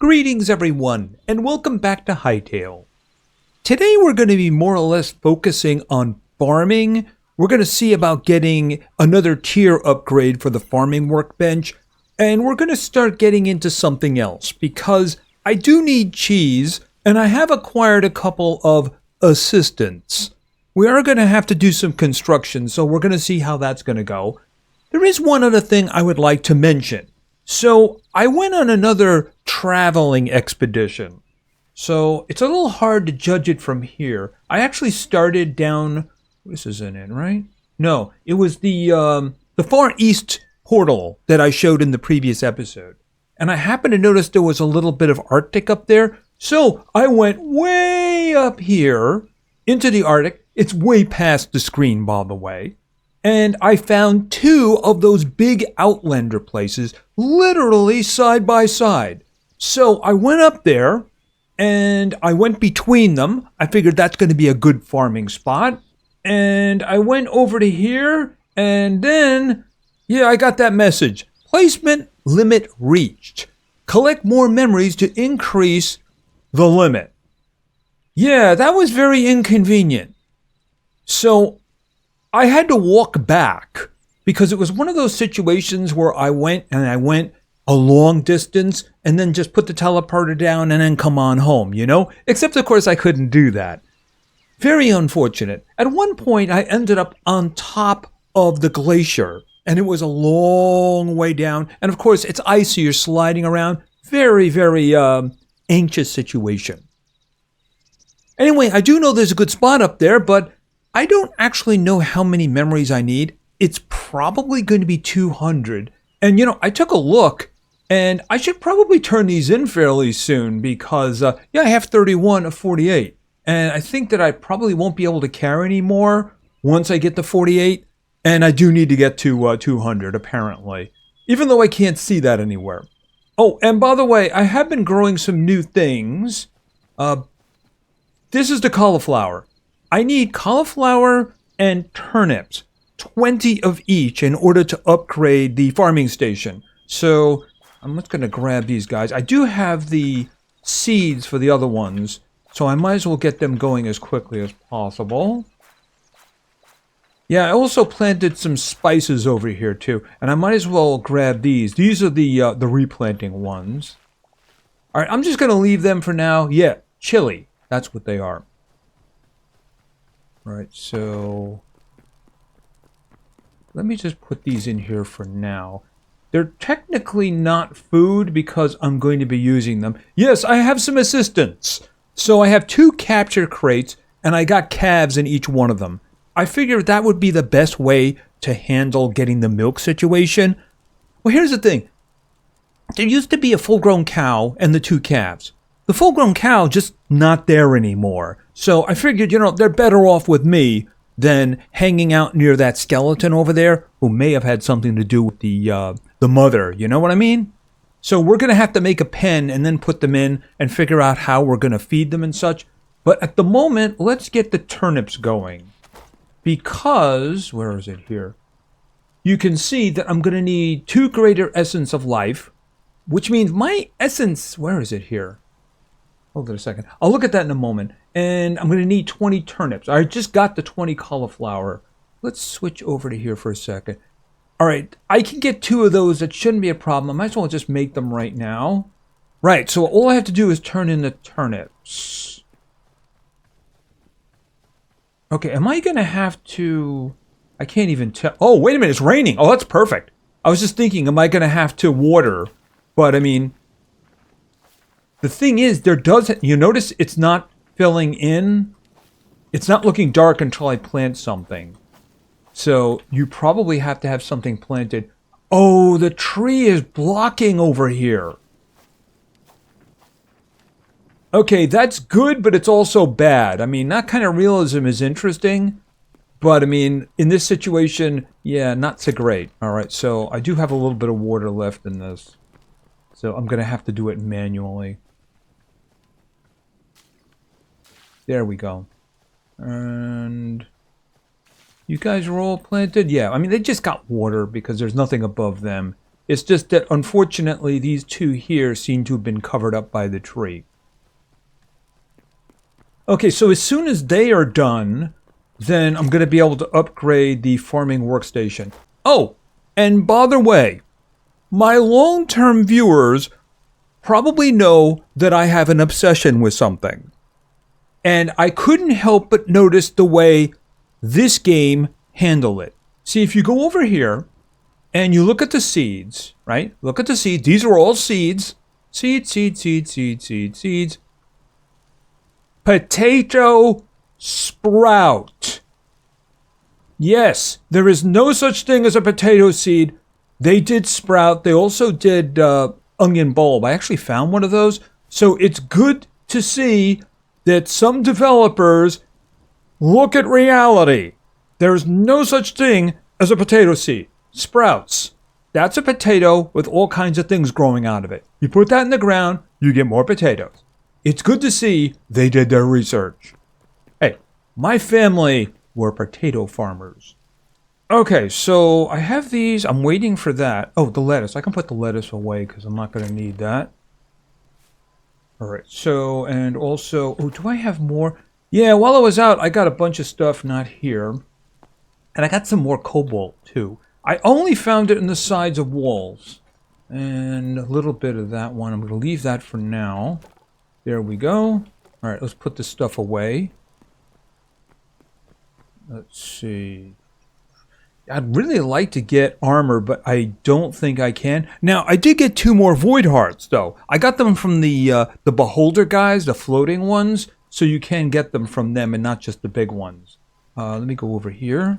Greetings everyone, and welcome back to Hytale. Today we're going to be more or less focusing on farming. We're going to see about getting another tier upgrade for the farming workbench, and we're going to start getting into something else, because I do need cheese, and I have acquired a couple of assistants. We are going to have to do some construction, so we're going to see how that's going to go. There is one other thing I would like to mention. So I went on another traveling expedition. So it's a little hard to judge it from here. I actually started down, this isn't it, right? No, it was the Far East portal that I showed in the previous episode. And I happened to notice there was a little bit of Arctic up there. So I went way up here into the Arctic. It's way past the screen, by the way. And I found two of those big Outlander places, literally side by side. So I went up there, and I went between them. I figured that's going to be a good farming spot. And I went over to here, and then, yeah, I got that message. Placement limit reached. Collect more memories to increase the limit. Yeah, that was very inconvenient. So I had to walk back because it was one of those situations where I went a long distance and then just put the teleporter down and then come on home, you know? Except, of course, I couldn't do that. Very unfortunate. At one point, I ended up on top of the glacier, and it was a long way down. And, of course, it's icy. You're sliding around. Very, very anxious situation. Anyway, I do know there's a good spot up there, but I don't actually know how many memories I need. It's probably going to be 200. And, you know, I took a look, and I should probably turn these in fairly soon because, I have 31 of 48. And I think that I probably won't be able to carry any more once I get to 48. And I do need to get to 200, apparently, even though I can't see that anywhere. Oh, and by the way, I have been growing some new things. This is the cauliflower. I need cauliflower and turnips, 20 of each, in order to upgrade the farming station. So I'm just going to grab these guys. I do have the seeds for the other ones, so I might as well get them going as quickly as possible. Yeah, I also planted some spices over here too, and I might as well grab these. These are the replanting ones. All right, I'm just going to leave them for now. Yeah, chili. That's what they are. Right, so let me just put these in here for now. They're technically not food because I'm going to be using them. Yes, I have some assistants. So I have 2 capture crates, and I got calves in each one of them. I figured that would be the best way to handle getting the milk situation. Well, here's the thing. There used to be a full-grown cow and the 2 calves. The full-grown cow just not there anymore. So I figured, they're better off with me than hanging out near that skeleton over there who may have had something to do with the mother. You know what I mean? So we're going to have to make a pen and then put them in and figure out how we're going to feed them and such. But at the moment, let's get the turnips going. Because, where is it here? You can see that I'm going to need 2 greater essence of life, which means my essence, where is it here? Hold on a second. I'll look at that in a moment. And I'm going to need 20 turnips. I just got the 20 cauliflower. Let's switch over to here for a second. All right. I can get 2 of those. That shouldn't be a problem. I might as well just make them right now. Right. So all I have to do is turn in the turnips. Okay. Am I going to have to... I can't even tell. Oh, wait a minute. It's raining. Oh, that's perfect. I was just thinking, am I going to have to water? But, I mean... The thing is, you notice it's not filling in. It's not looking dark until I plant something. So you probably have to have something planted. Oh, the tree is blocking over here. Okay, that's good, but it's also bad. I mean, that kind of realism is interesting. But, I mean, in this situation, yeah, not so great. All right, so I do have a little bit of water left in this. So I'm going to have to do it manually. There we go. And you guys are all planted? Yeah, I mean, they just got water because there's nothing above them. It's just that, unfortunately, these two here seem to have been covered up by the tree. Okay, so as soon as they are done, then I'm going to be able to upgrade the farming workstation. Oh, and by the way, my long-term viewers probably know that I have an obsession with something. And I couldn't help but notice the way this game handled it. See, if you go over here and you look at the seeds, right? Look at the seeds. These are all seeds. Seeds. Potato sprout. Yes, there is no such thing as a potato seed. They did sprout. They also did onion bulb. I actually found one of those. So it's good to see that some developers look at reality. There is no such thing as a potato seed. Sprouts. That's a potato with all kinds of things growing out of it. You put that in the ground, you get more potatoes. It's good to see they did their research. Hey, my family were potato farmers. Okay, so I have these. I'm waiting for that. Oh, the lettuce. I can put the lettuce away because I'm not going to need that. All right, so, and also, oh, do I have more? Yeah, while I was out, I got a bunch of stuff not here. And I got some more cobalt, too. I only found it in the sides of walls. And a little bit of that one. I'm going to leave that for now. There we go. All right, let's put this stuff away. Let's see. I'd really like to get armor, but I don't think I can. Now, I did get 2 more void hearts, though. I got them from the beholder guys, the floating ones, so you can get them from them and not just the big ones. Let me go over here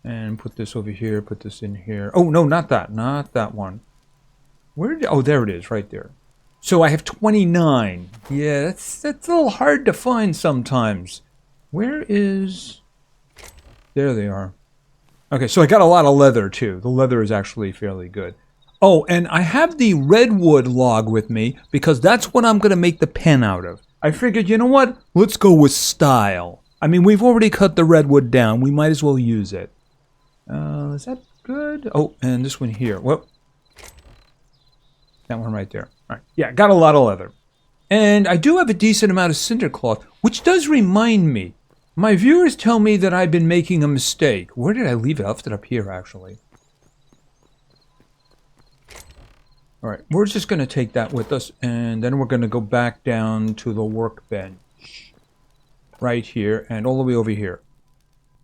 and put this over here, put this in here. Oh, no, not that one. Oh, there it is, right there. So I have 29. Yeah, that's a little hard to find sometimes. Where is... There they are. Okay, so I got a lot of leather, too. The leather is actually fairly good. Oh, and I have the redwood log with me because that's what I'm going to make the pen out of. I figured, you know what? Let's go with style. I mean, we've already cut the redwood down. We might as well use it. Is that good? Oh, and this one here. Well, that one right there. All right. Yeah, got a lot of leather. And I do have a decent amount of cinder cloth, which does remind me. My viewers tell me that I've been making a mistake. Where did I leave it? I left it up here, actually. All right, we're just going to take that with us, and then we're going to go back down to the workbench. Right here, and all the way over here.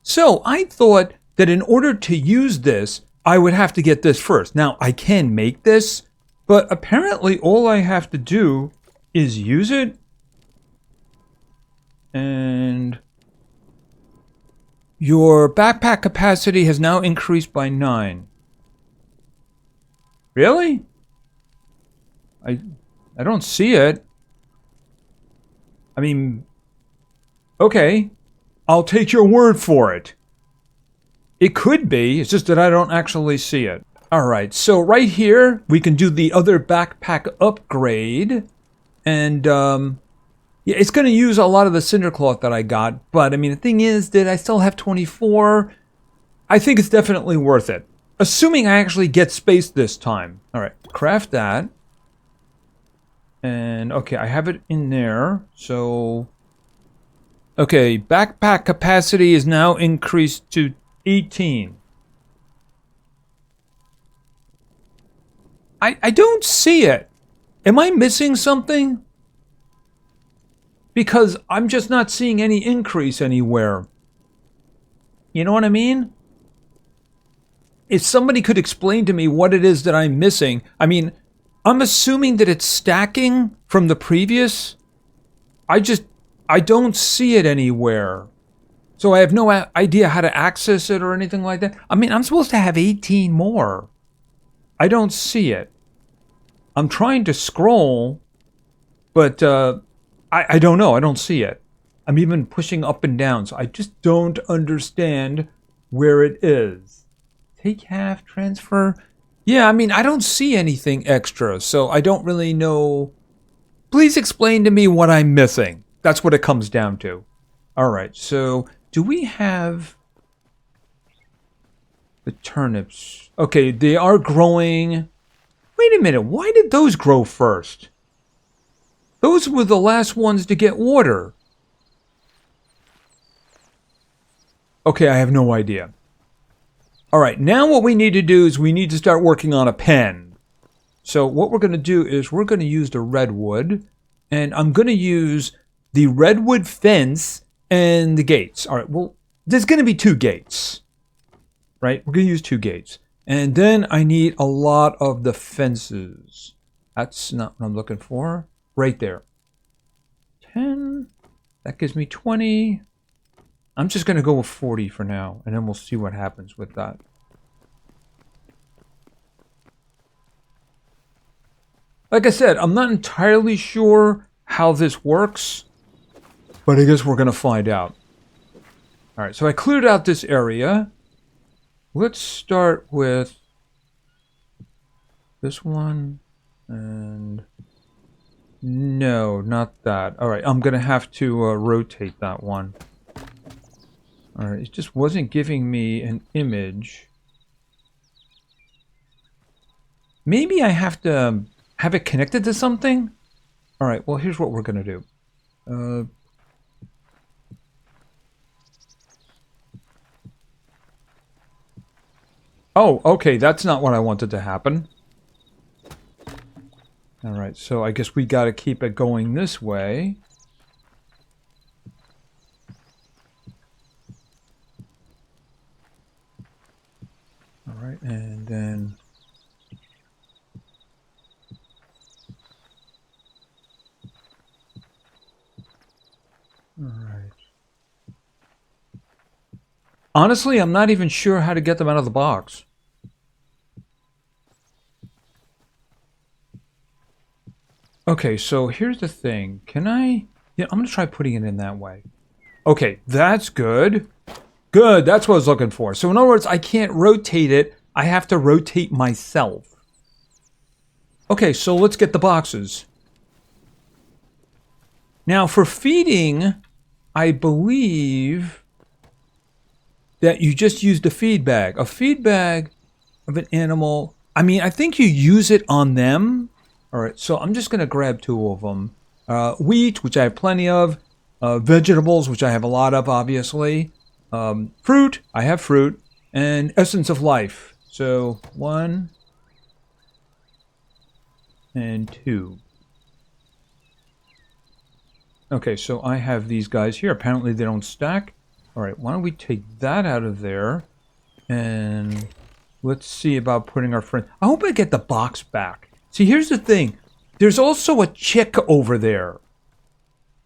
So, I thought that in order to use this, I would have to get this first. Now, I can make this, but apparently all I have to do is use it. And... your backpack capacity has now increased by 9. Really? I don't see it. I mean, okay. I'll take your word for it. It could be, it's just that I don't actually see it. Alright, so right here, we can do the other backpack upgrade. And, yeah, it's going to use a lot of the cinder cloth that I got, but I mean, the thing is that I still have 24. I think it's definitely worth it. Assuming I actually get space this time. All right, craft that. And, okay, I have it in there, so... okay, backpack capacity is now increased to 18. I don't see it. Am I missing something? Because I'm just not seeing any increase anywhere. You know what I mean? If somebody could explain to me what it is that I'm missing. I mean, I'm assuming that it's stacking from the previous. I don't see it anywhere. So I have no idea how to access it or anything like that. I mean, I'm supposed to have 18 more. I don't see it. I'm trying to scroll, but I don't know. I don't see it. I'm even pushing up and down, so I just don't understand where it is. Take half, transfer. Yeah, I mean, I don't see anything extra, so I don't really know. Please explain to me what I'm missing. That's what it comes down to. All right, so do we have the turnips? Okay, they are growing. Wait a minute, why did those grow first? Those were the last ones to get water. Okay, I have no idea. All right, now what we need to do is we need to start working on a pen. So what we're going to do is we're going to use the redwood, and I'm going to use the redwood fence and the gates. All right, well, there's going to be 2 gates, right? We're going to use 2 gates. And then I need a lot of the fences. That's not what I'm looking for. Right there. 10. That gives me 20. I'm just going to go with 40 for now, and then we'll see what happens with that. Like I said, I'm not entirely sure how this works, but I guess we're going to find out. All right, so I cleared out this area. Let's start with this one, and no, not that. All right, I'm going to have to rotate that one. All right, it just wasn't giving me an image. Maybe I have to have it connected to something? All right, well, here's what we're going to do. Oh, okay, that's not what I wanted to happen. All right, so I guess we got to keep it going this way. All right, and then... All right. Honestly, I'm not even sure how to get them out of the box. Okay, so here's the thing. Can I... Yeah, I'm going to try putting it in that way. Okay, that's good. Good, that's what I was looking for. So in other words, I can't rotate it. I have to rotate myself. Okay, so let's get the boxes. Now, for feeding, I believe that you just used a feed bag. A feed bag of an animal. I mean, I think you use it on them. All right, so I'm just going to grab 2 of them. Wheat, which I have plenty of. Vegetables, which I have a lot of, obviously. Fruit, I have fruit. And essence of life. So 1 and 2. Okay, so I have these guys here. Apparently they don't stack. All right, why don't we take that out of there, and let's see about putting our friend... I hope I get the box back. See, here's the thing. There's also a chick over there.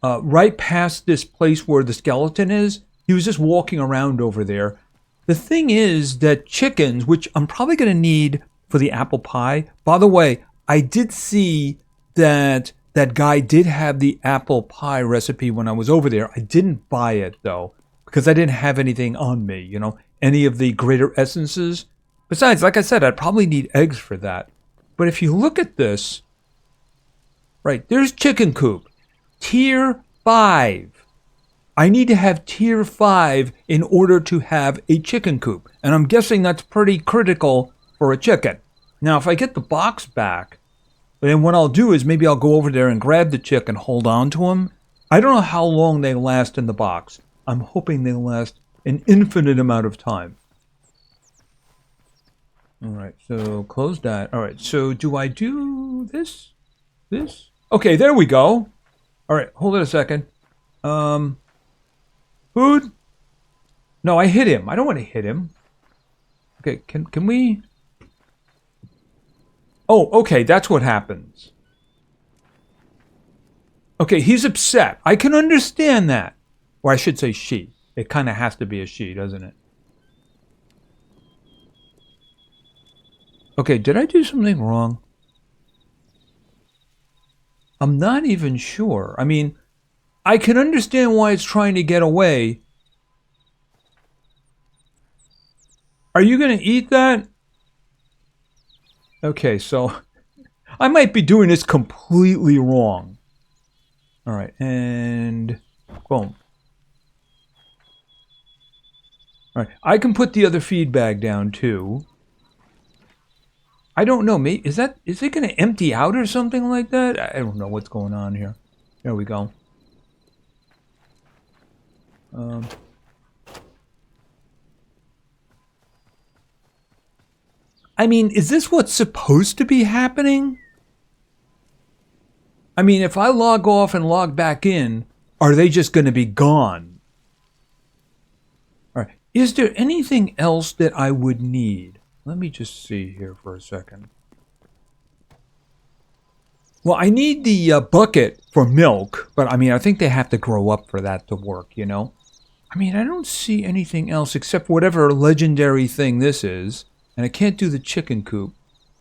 Right past this place where the skeleton is. He was just walking around over there. The thing is that chickens, which I'm probably going to need for the apple pie... By the way, I did see that that guy did have the apple pie recipe when I was over there. I didn't buy it, though, because I didn't have anything on me, you know, any of the greater essences. Besides, like I said, I'd probably need eggs for that. But if you look at this, right, there's chicken coop, tier 5. I need to have tier 5 in order to have a chicken coop. And I'm guessing that's pretty critical for a chicken. Now, if I get the box back, then what I'll do is maybe I'll go over there and grab the chick and hold on to him. I don't know how long they last in the box. I'm hoping they last an infinite amount of time. All right, so close that. All right, so do I do this? This? Okay, there we go. All right, hold it a second. Food? No, I hit him. I don't want to hit him. Okay, can we... Oh, okay, that's what happens. Okay, he's upset. I can understand that. Or I should say she. It kind of has to be a she, doesn't it? Okay, did I do something wrong? I'm not even sure. I mean, I can understand why it's trying to get away. Are you going to eat that? Okay, so I might be doing this completely wrong. All right, and boom. All right, I can put the other feed bag down too. I don't know. Maybe is it going to empty out or something like that? I don't know what's going on here. There we go. I mean, is this what's supposed to be happening? I mean, if I log off and log back in, are they just going to be gone? All right. Is there anything else that I would need? Let me just see here for a second. Well, I need the bucket for milk, but I mean, I think they have to grow up for that to work, you know? I mean, I don't see anything else except whatever legendary thing this is. And I can't do the chicken coop.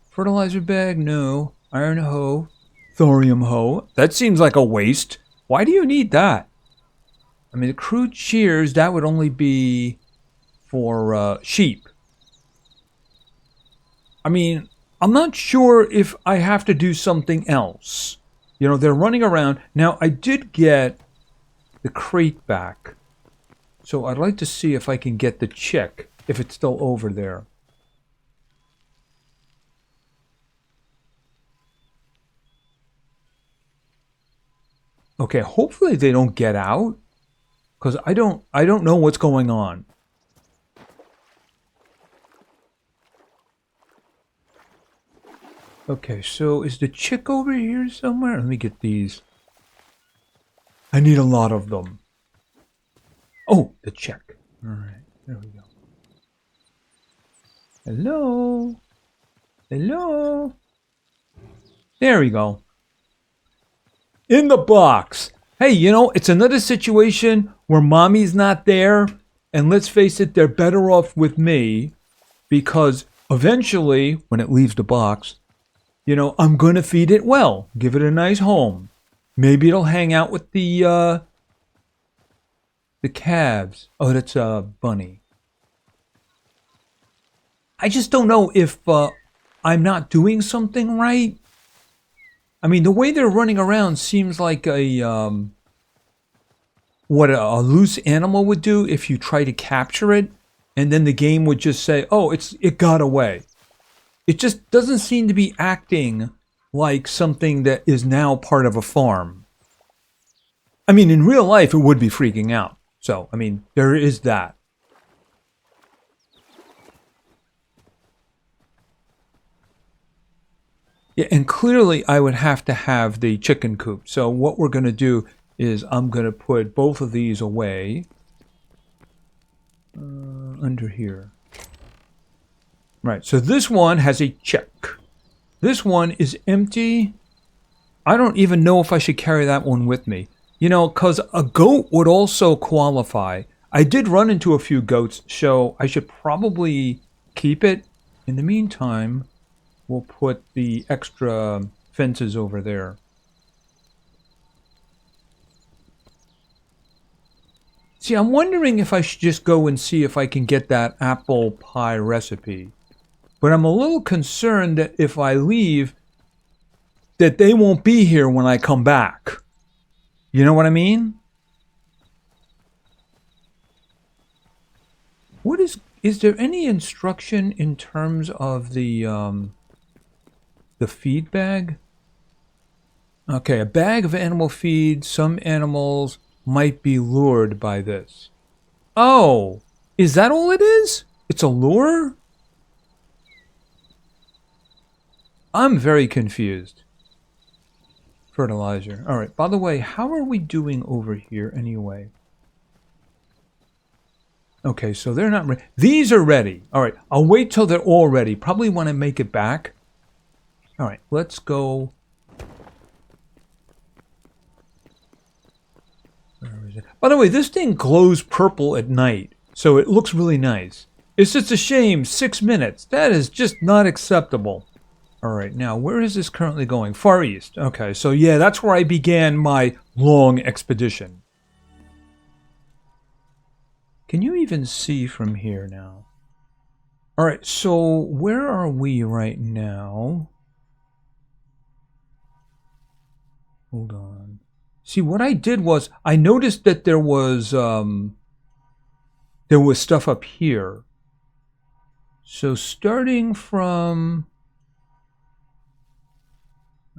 Fertilizer bag, no. Iron hoe. Thorium hoe. That seems like a waste. Why do you need that? I mean, the crude shears, that would only be for sheep. I mean, I'm not sure if I have to do something else. You know, they're running around. Now, I did get the crate back. So I'd like to see if I can get the chick, if it's still over there. Okay, hopefully they don't get out, because I don't know what's going on. Okay, so is the chick over here somewhere? Let me get these. I need a lot of them. Oh, the chick. All right, there we go. Hello? Hello? There we go. In the box. Hey, you know, it's another situation where mommy's not there. And let's face it, they're better off with me. Because eventually, when it leaves the box, you know, I'm going to feed it well. Give it a nice home. Maybe it'll hang out with the calves. Oh, that's a bunny. I just don't know if I'm not doing something right. I mean, the way they're running around seems like what a loose animal would do if you try to capture it, and then the game would just say, "Oh, it got away." It just doesn't seem to be acting like something that is now part of a farm. I mean, in real life, it would be freaking out. So, I mean, there is that. Yeah, and clearly I would have to have the chicken coop. So what we're going to do is I'm going to put both of these away under here. Right, so this one has a check. This one is empty. I don't even know if I should carry that one with me. You know, because a goat would also qualify. I did run into a few goats, so I should probably keep it. In the meantime, we'll put the extra fences over there. See, I'm wondering if I should just go and see if I can get that apple pie recipe. But I'm a little concerned that if I leave, that they won't be here when I come back. You know what I mean? Is there any instruction in terms of the feed bag? Okay, a bag of animal feed. Some animals might be lured by this. Oh, is that all it is? It's a lure? I'm very confused. Fertilizer. All right, by the way, how are we doing over here anyway? Okay, so they're not ready. These are ready. All right, I'll wait till they're all ready. Probably want to make it back. All right, let's go. Where is it? By the way, this thing glows purple at night, so it looks really nice. It's just a shame, 6 minutes. That is just not acceptable. All right, now where is this currently going? Far East. Okay, so yeah, that's where I began my long expedition. Can you even see from here now? All right, so where are we right now? Hold on. See, what I did was I noticed that there was stuff up here. So starting from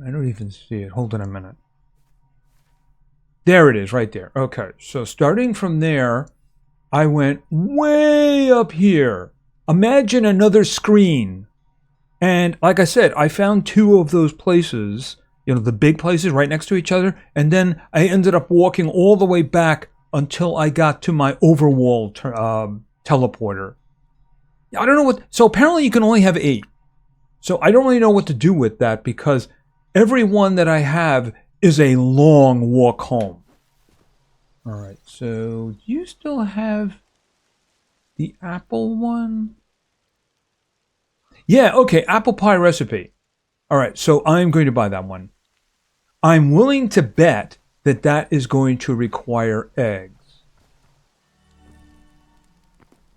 I don't even see it. Hold on a minute. There it is, right there. Okay, so starting from there, I went way up here. Imagine another screen. And like I said, I found two of those places, you know, the big places right next to each other. And then I ended up walking all the way back until I got to my overwall teleporter. I don't know what. So apparently you can only have 8. So I don't really know what to do with that because every one that I have is a long walk home. All right. So do you still have the apple one? Yeah. Okay. Apple pie recipe. All right. So I'm going to buy that one. I'm willing to bet that that is going to require eggs.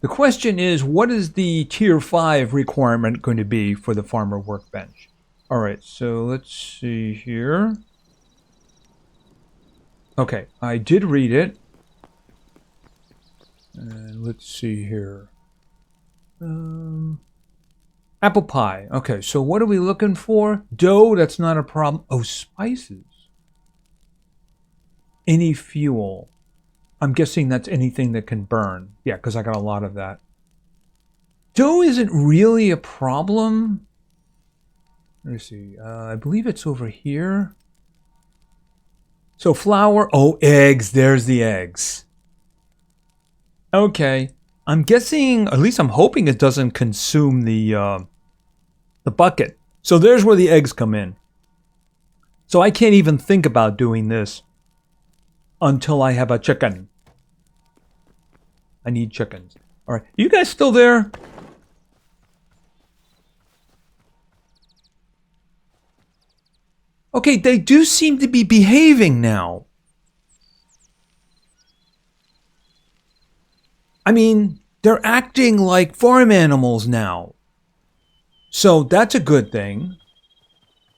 The question is, what is the tier 5 requirement going to be for the farmer workbench? All right, so let's see here. Okay, I did read it. And let's see here. Apple pie. Okay, so what are we looking for? Dough, that's not a problem. Oh, spices. Any fuel. I'm guessing that's anything that can burn. Yeah, because I got a lot of that. Dough isn't really a problem. Let me see. I believe it's over here. So flour. Oh, eggs. There's the eggs. Okay. I'm guessing, at least I'm hoping it doesn't consume the bucket. So there's where the eggs come in. So I can't even think about doing this until I have a chicken. I need chickens. All right. You guys still there? Okay, they do seem to be behaving now. I mean, they're acting like farm animals now. So that's a good thing.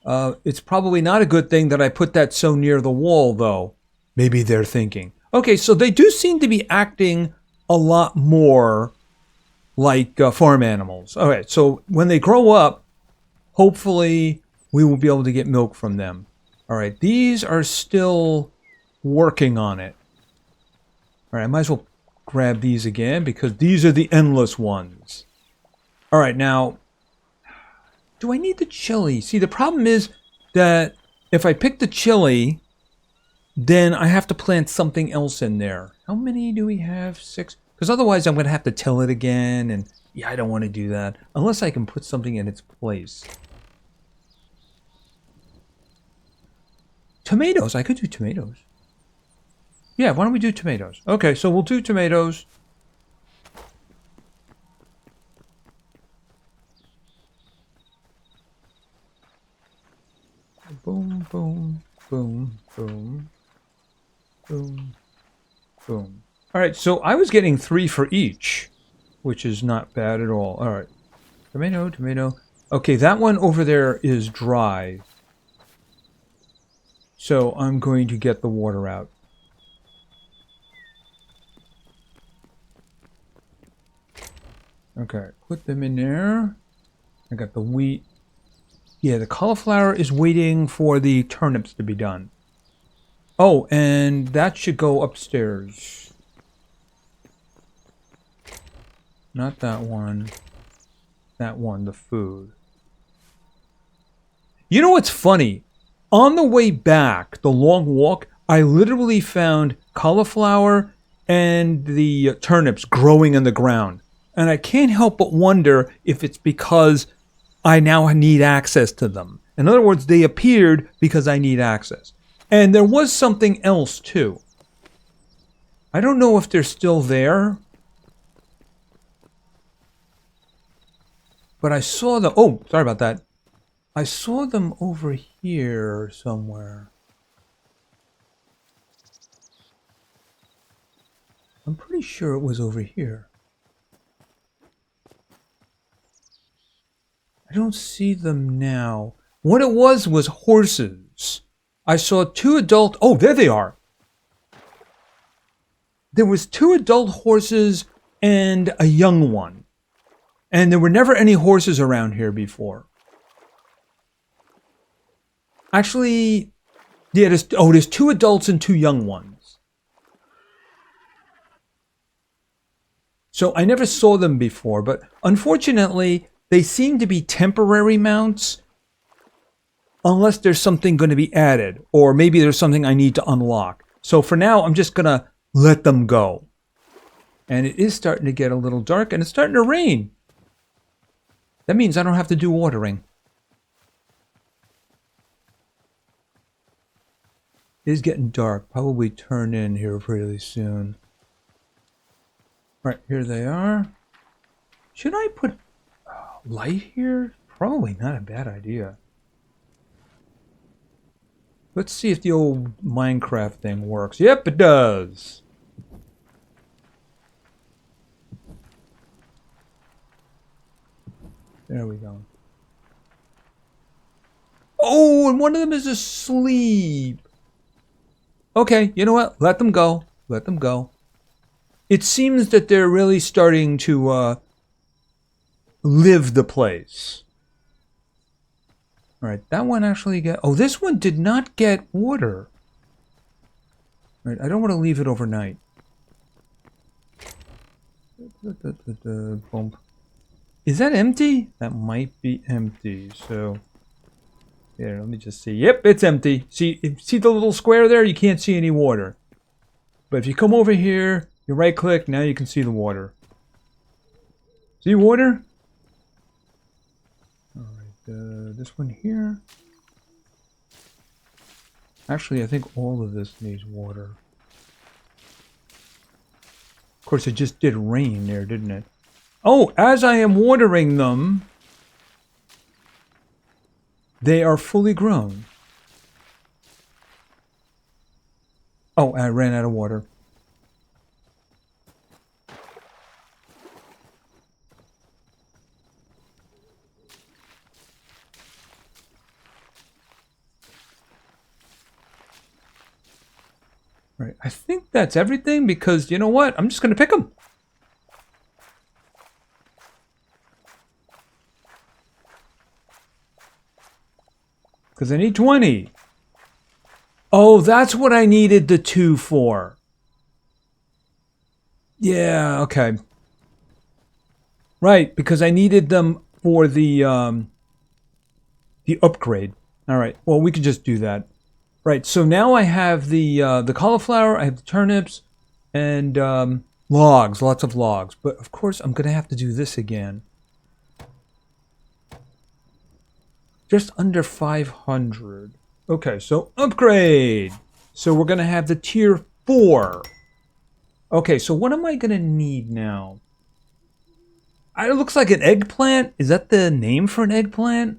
It's probably not a good thing that I put that so near the wall, though. Maybe they're thinking. Okay, so they do seem to be acting a lot more like farm animals. All right, so when they grow up, hopefully we will be able to get milk from them. All right, these are still working on it. All right, I might as well grab these again because these are the endless ones. All right, now, do I need the chili? See, the problem is that if I pick the chili, then I have to plant something else in there. How many do we have? 6? Because otherwise I'm going to have to till it again, and yeah, I don't want to do that. Unless I can put something in its place. Tomatoes. I could do tomatoes. Yeah, why don't we do tomatoes? Okay, so we'll do tomatoes. Boom, boom, boom, boom, boom, boom. All right, so I was getting 3 for each, which is not bad at all. All right, tomato, tomato. Okay, that one over there is dry. So I'm going to get the water out. Okay, put them in there. I got the wheat. Yeah, the cauliflower is waiting for the turnips to be done. Oh, and that should go upstairs. Not that one. That one, the food. You know what's funny? On the way back, the long walk, I literally found cauliflower and the turnips growing in the ground. And I can't help but wonder if it's because I now need access to them. In other words, they appeared because I need access. And there was something else too. I don't know if they're still there. But I saw them. Oh, sorry about that. I saw them over here somewhere. I'm pretty sure it was over here. I don't see them now. What it was horses. I saw 2 adult... Oh, there they are. There was 2 adult horses and a young one. And there were never any horses around here before. Actually, yeah, there's 2 adults and 2 young ones. So I never saw them before, but unfortunately, they seem to be temporary mounts unless there's something going to be added, or maybe there's something I need to unlock. So for now, I'm just going to let them go. And it is starting to get a little dark, and it's starting to rain. That means I don't have to do watering. It is getting dark. Probably turn in here really soon. Right, here they are. Should I put light here? Probably not a bad idea. Let's see if the old Minecraft thing works. Yep, it does. There we go. Oh, and one of them is asleep. Okay, you know what? Let them go. Let them go. It seems that they're really starting to live the place. All right, that one actually got... Oh, this one did not get water. All right, I don't want to leave it overnight. Bump. Is that empty? That might be empty, so... Here, let me just see. Yep, it's empty. See the little square there? You can't see any water. But if you come over here, you right-click, now you can see the water. See water? Alright, this one here. Actually, I think all of this needs water. Of course, it just did rain there, didn't it? Oh, as I am watering them, they are fully grown. Oh, I ran out of water. All right, I think that's everything because you know what? I'm just going to pick them. Because I need 20. Oh, that's what I needed the 2 for. Yeah, okay. Right, because I needed them for the upgrade. All right, well, we can just do that. Right, so now I have the cauliflower, I have the turnips, and logs, lots of logs. But of course, I'm going to have to do this again. Just under 500. Okay, so upgrade. So we're going to have the tier 4. Okay, so what am I going to need now? It looks like an eggplant. Is that the name for an eggplant?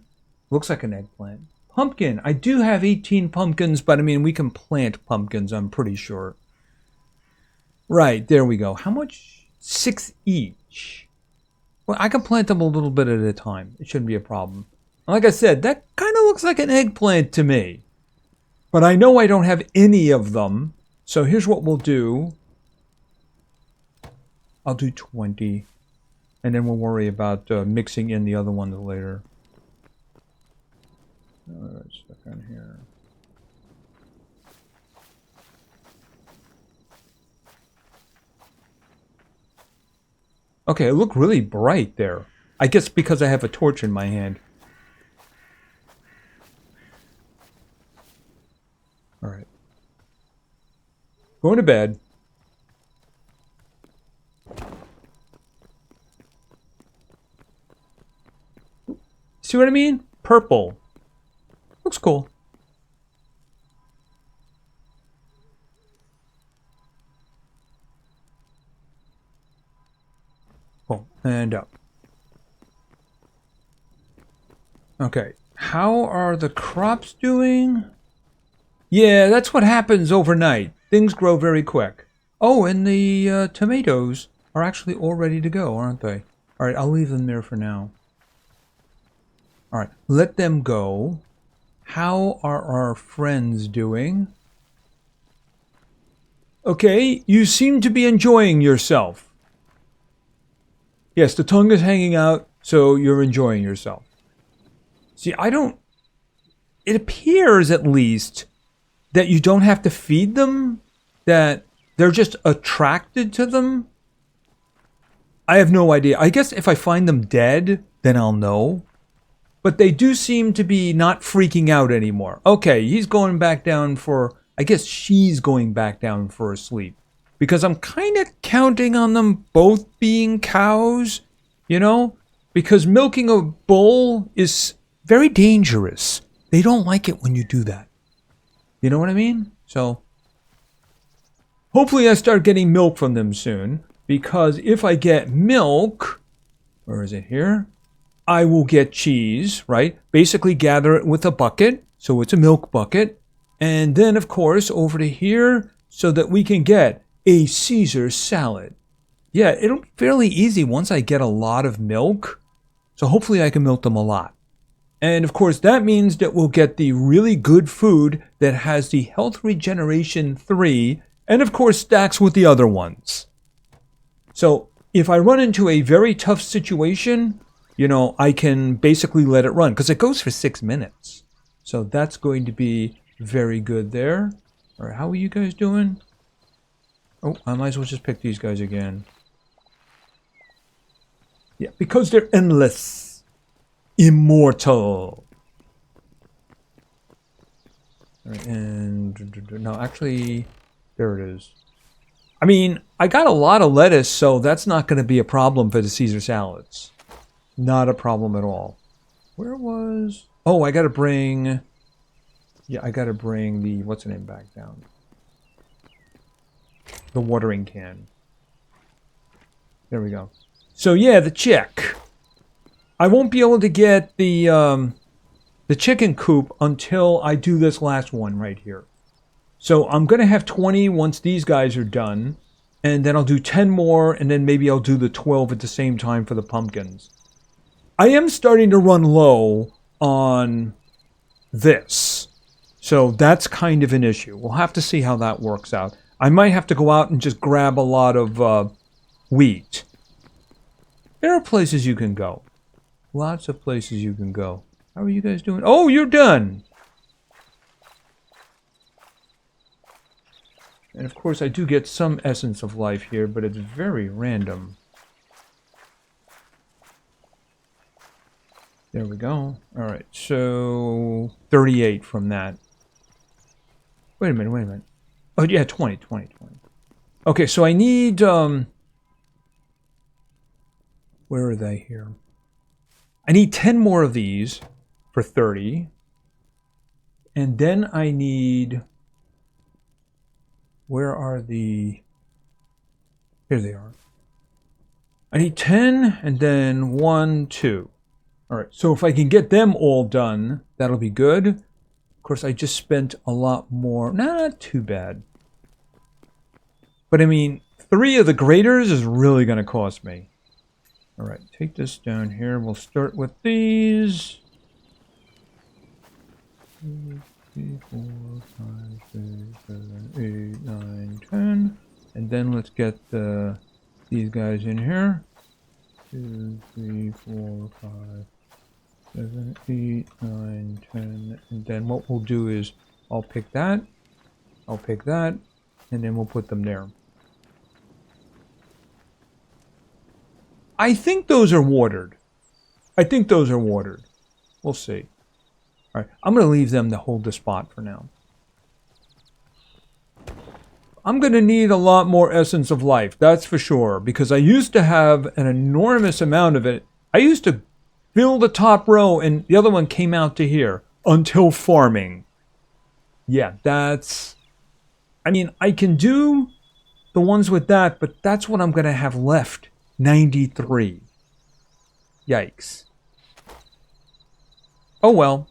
Looks like an eggplant. Pumpkin. I do have 18 pumpkins, but I mean, we can plant pumpkins, I'm pretty sure. Right, there we go. How much? 6 each. Well, I can plant them a little bit at a time. It shouldn't be a problem. Like I said, that kind of looks like an eggplant to me. But I know I don't have any of them. So here's what we'll do. I'll do 20. And then we'll worry about mixing in the other ones later. Stuck on here. Okay, it looked really bright there. I guess because I have a torch in my hand. Alright. Going to bed. See what I mean? Purple. Looks cool. Cool. And up. Okay. How are the crops doing? Yeah, that's what happens overnight. Things grow very quick. Oh, and the tomatoes are actually all ready to go, aren't they? All right, I'll leave them there for now. All right, let them go. How are our friends doing? Okay, you seem to be enjoying yourself. Yes, the tongue is hanging out, so you're enjoying yourself. See, I don't it appears at least that you don't have to feed them, that they're just attracted to them. I have no idea. I guess if I find them dead, then I'll know. But they do seem to be not freaking out anymore. Okay, he's going back down for... I guess she's going back down for a sleep. Because I'm kind of counting on them both being cows, you know? Because milking a bull is very dangerous. They don't like it when you do that. You know what I mean? So, hopefully I start getting milk from them soon. Because if I get milk... Where is it here? I will get cheese, right? Basically gather it with a bucket. So it's a milk bucket. And then, of course, over to here so that we can get a Caesar salad. Yeah, it'll be fairly easy once I get a lot of milk. So hopefully I can milk them a lot. And of course, that means that we'll get the really good food that has the Health Regeneration 3 and of course stacks with the other ones. So if I run into a very tough situation, you know, I can basically let it run because it goes for 6 minutes. So that's going to be very good there. All right, how are you guys doing? Oh, I might as well just pick these guys again. Yeah, because they're endless. Immortal. All right, and no, actually, there it is. I mean, I got a lot of lettuce, so that's not going to be a problem for the Caesar salads. Not a problem at all. Where was... Oh, I got to bring... Yeah, I got to bring the... What's the name back down? The watering can. There we go. So, yeah, the chick. I won't be able to get the chicken coop until I do this last one right here. So, I'm going to have 20 once these guys are done. And then I'll do 10 more, and then maybe I'll do the 12 at the same time for the pumpkins. I am starting to run low on this. So that's kind of an issue. We'll have to see how that works out. I might have to go out and just grab a lot of wheat. There are places you can go. Lots of places you can go. How are you guys doing? Oh, you're done! And of course I do get some essence of life here, but it's very random. There we go. Alright, so 38 from that. Wait a minute. Oh, yeah, 20. Okay, so I need, where are they here? I need 10 more of these for 30. And then I need, where are the, here they are. I need 10 and then 1, 2. Alright, so if I can get them all done, that'll be good. Of course, I just spent a lot more. Not too bad. But I mean, 3 of the graders is really going to cost me. Alright, take this down here. We'll start with these. 2, 3, 4, 5, 6, 7, 8, 9, 10. And then let's get these guys in here. 2, 3, 4, 5, 7, 8, 9, 10. And then what we'll do is I'll pick that, and then we'll put them there. I think those are watered. We'll see. Alright, I'm going to leave them to hold the spot for now. I'm going to need a lot more essence of life, that's for sure, because I used to have an enormous amount of it. I used to fill the top row, and the other one came out to here, until farming. Yeah, that's... I mean, I can do the ones with that, but that's what I'm going to have left. 93. Yikes. Oh well.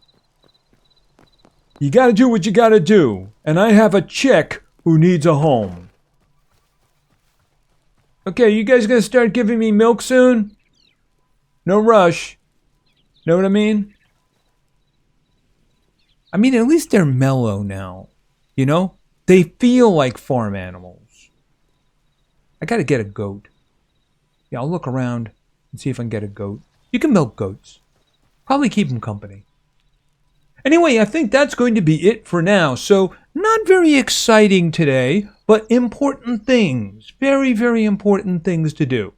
You gotta do what you gotta do. And I have a chick who needs a home. Okay, you guys gonna start giving me milk soon? No rush. Know what I mean? I mean, at least they're mellow now. You know? They feel like farm animals. I gotta get a goat. Yeah, I'll look around and see if I can get a goat. You can milk goats. Probably keep them company. Anyway, I think that's going to be it for now. So, not very exciting today, but important things. Very, very important things to do.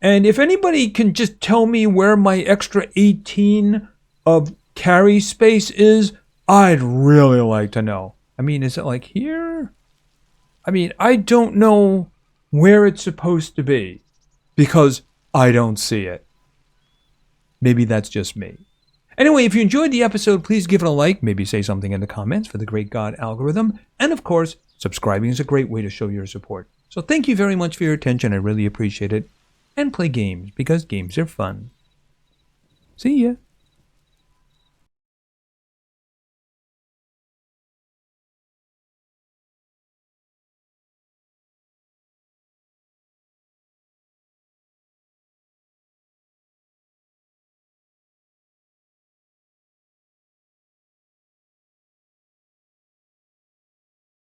And if anybody can just tell me where my extra 18 of carry space is, I'd really like to know. I mean, is it like here? I mean, I don't know where it's supposed to be because I don't see it. Maybe that's just me. Anyway, if you enjoyed the episode, please give it a like, maybe say something in the comments for the great God algorithm, and of course, subscribing is a great way to show your support. So thank you very much for your attention, I really appreciate it, and play games, because games are fun. See ya!